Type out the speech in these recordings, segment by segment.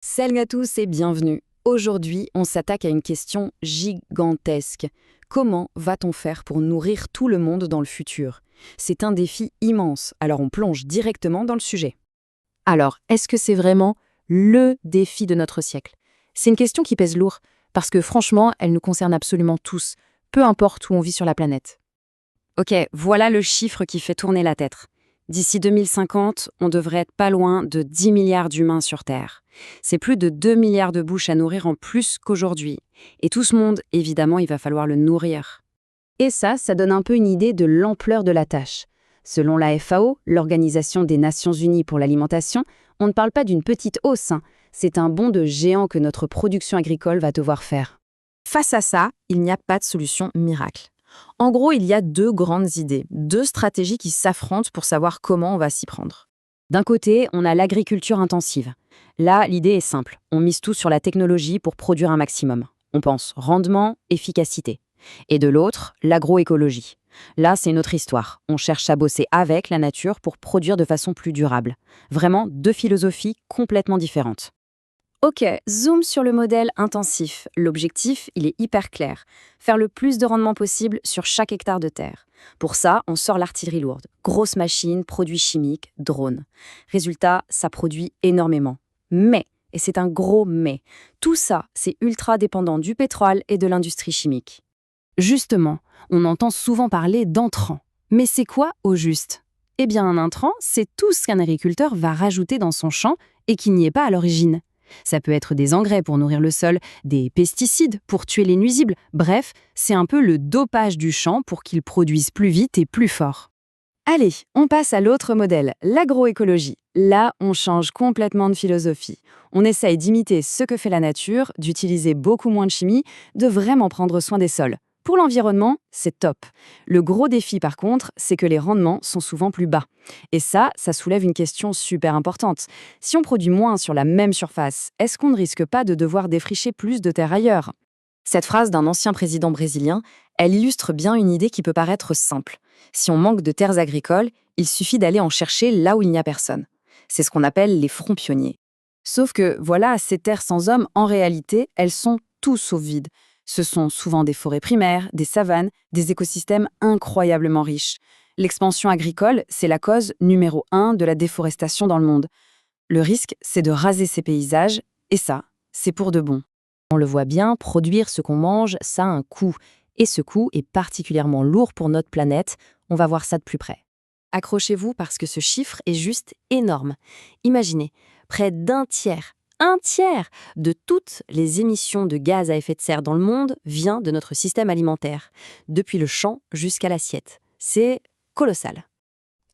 Salut à tous et bienvenue. Aujourd'hui, on s'attaque à une question gigantesque. Comment va-t-on faire pour nourrir tout le monde dans le futur? C'est un défi immense, alors on plonge directement dans le sujet. Alors, est-ce que c'est vraiment le défi de notre siècle? C'est une question qui pèse lourd, parce que franchement, elle nous concerne absolument tous, peu importe où on vit sur la planète. Ok, voilà le chiffre qui fait tourner la tête. D'ici 2050, on devrait être pas loin de 10 milliards d'humains sur Terre. C'est plus de 2 milliards de bouches à nourrir en plus qu'aujourd'hui. Et tout ce monde, évidemment, il va falloir le nourrir. Et ça donne un peu une idée de l'ampleur de la tâche. Selon la FAO, l'Organisation des Nations Unies pour l'alimentation, on ne parle pas d'une petite hausse, hein. C'est un bond de géant que notre production agricole va devoir faire. Face à ça, il n'y a pas de solution miracle. En gros, il y a deux grandes idées, deux stratégies qui s'affrontent pour savoir comment on va s'y prendre. D'un côté, on a l'agriculture intensive. Là, l'idée est simple. On mise tout sur la technologie pour produire un maximum. On pense rendement, efficacité. Et de l'autre, l'agroécologie. Là, c'est une autre histoire. On cherche à bosser avec la nature pour produire de façon plus durable. Vraiment deux philosophies complètement différentes. Ok, zoom sur le modèle intensif. L'objectif, il est hyper clair. Faire le plus de rendement possible sur chaque hectare de terre. Pour ça, on sort l'artillerie lourde. Grosses machines, produits chimiques, drones. Résultat, ça produit énormément. Mais, et c'est un gros mais, tout ça, c'est ultra dépendant du pétrole et de l'industrie chimique. Justement, on entend souvent parler d'intrants. Mais c'est quoi au juste? Eh bien, un intrant, c'est tout ce qu'un agriculteur va rajouter dans son champ et qui n'y est pas à l'origine. Ça peut être des engrais pour nourrir le sol, des pesticides pour tuer les nuisibles. Bref, c'est un peu le dopage du champ pour qu'il produise plus vite et plus fort. Allez, on passe à l'autre modèle, l'agroécologie. Là, on change complètement de philosophie. On essaye d'imiter ce que fait la nature, d'utiliser beaucoup moins de chimie, de vraiment prendre soin des sols. Pour l'environnement, c'est top. Le gros défi, par contre, c'est que les rendements sont souvent plus bas. Et ça soulève une question super importante. Si on produit moins sur la même surface, est-ce qu'on ne risque pas de devoir défricher plus de terre ailleurs? Cette phrase d'un ancien président brésilien, elle illustre bien une idée qui peut paraître simple. Si on manque de terres agricoles, il suffit d'aller en chercher là où il n'y a personne. C'est ce qu'on appelle les fronts pionniers. Sauf que, voilà, ces terres sans hommes, en réalité, elles sont tout sauf vides. Ce sont souvent des forêts primaires, des savanes, des écosystèmes incroyablement riches. L'expansion agricole, c'est la cause numéro 1 de la déforestation dans le monde. Le risque, c'est de raser ces paysages, et ça, c'est pour de bon. On le voit bien, produire ce qu'on mange, ça a un coût. Et ce coût est particulièrement lourd pour notre planète. On va voir ça de plus près. Accrochez-vous parce que ce chiffre est juste énorme. Imaginez, près un tiers de toutes les émissions de gaz à effet de serre dans le monde vient de notre système alimentaire, depuis le champ jusqu'à l'assiette. C'est colossal.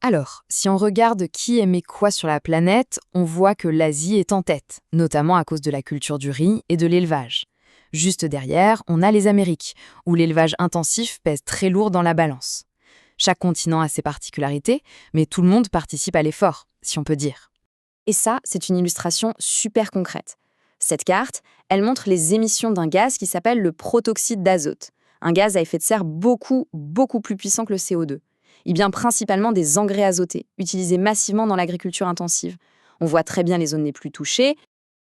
Alors, si on regarde qui émet quoi sur la planète, on voit que l'Asie est en tête, notamment à cause de la culture du riz et de l'élevage. Juste derrière, on a les Amériques, où l'élevage intensif pèse très lourd dans la balance. Chaque continent a ses particularités, mais tout le monde participe à l'effort, si on peut dire. Et ça, c'est une illustration super concrète. Cette carte, elle montre les émissions d'un gaz qui s'appelle le protoxyde d'azote, un gaz à effet de serre beaucoup plus puissant que le CO2. Il vient principalement des engrais azotés, utilisés massivement dans l'agriculture intensive. On voit très bien les zones les plus touchées.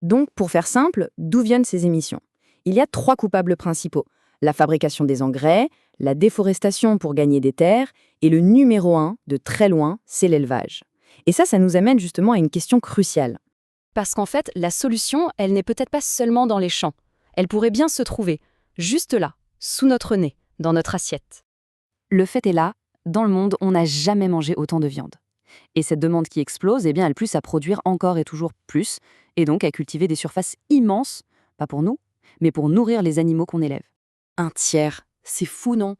Donc, pour faire simple, d'où viennent ces émissions? Il y a 3 coupables principaux. La fabrication des engrais, la déforestation pour gagner des terres, et le numéro 1, de très loin, c'est l'élevage. Et ça nous amène justement à une question cruciale. Parce qu'en fait, la solution, elle n'est peut-être pas seulement dans les champs. Elle pourrait bien se trouver, juste là, sous notre nez, dans notre assiette. Le fait est là, dans le monde, on n'a jamais mangé autant de viande. Et cette demande qui explose, eh bien, elle pousse à produire encore et toujours plus, et donc à cultiver des surfaces immenses, pas pour nous, mais pour nourrir les animaux qu'on élève. Un tiers, c'est fou, non?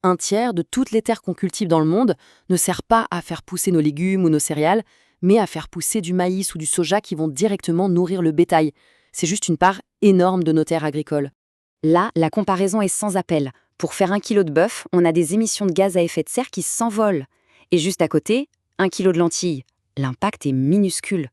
Un tiers de toutes les terres qu'on cultive dans le monde ne sert pas à faire pousser nos légumes ou nos céréales, mais à faire pousser du maïs ou du soja qui vont directement nourrir le bétail. C'est juste une part énorme de nos terres agricoles. Là, la comparaison est sans appel. Pour faire 1 kilo de bœuf, on a des émissions de gaz à effet de serre qui s'envolent. Et juste à côté, 1 kilo de lentilles. L'impact est minuscule.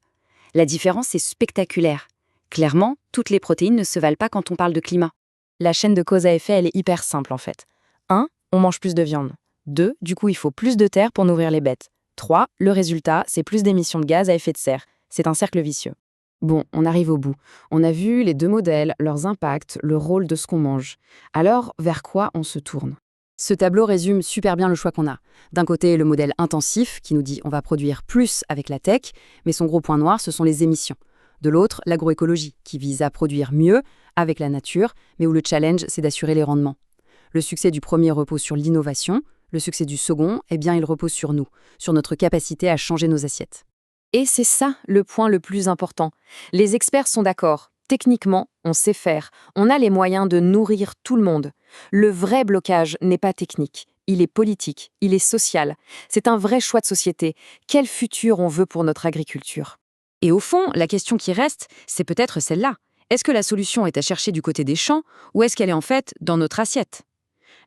La différence est spectaculaire. Clairement, toutes les protéines ne se valent pas quand on parle de climat. La chaîne de cause à effet, elle est hyper simple en fait. 1. On mange plus de viande. 2. Du coup, il faut plus de terre pour nourrir les bêtes. 3. Le résultat, c'est plus d'émissions de gaz à effet de serre. C'est un cercle vicieux. Bon, on arrive au bout. On a vu les deux modèles, leurs impacts, le rôle de ce qu'on mange. Alors, vers quoi on se tourne? Ce tableau résume super bien le choix qu'on a. D'un côté, le modèle intensif, qui nous dit on va produire plus avec la tech, mais son gros point noir, ce sont les émissions. De l'autre, l'agroécologie, qui vise à produire mieux avec la nature, mais où le challenge, c'est d'assurer les rendements. Le succès du premier repose sur l'innovation, le succès du second, eh bien, il repose sur nous, sur notre capacité à changer nos assiettes. Et c'est ça le point le plus important. Les experts sont d'accord. Techniquement, on sait faire. On a les moyens de nourrir tout le monde. Le vrai blocage n'est pas technique. Il est politique, il est social. C'est un vrai choix de société. Quel futur on veut pour notre agriculture? Et au fond, la question qui reste, c'est peut-être celle-là. Est-ce que la solution est à chercher du côté des champs ou est-ce qu'elle est en fait dans notre assiette?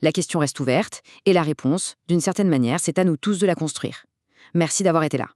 La question reste ouverte et la réponse, d'une certaine manière, c'est à nous tous de la construire. Merci d'avoir été là.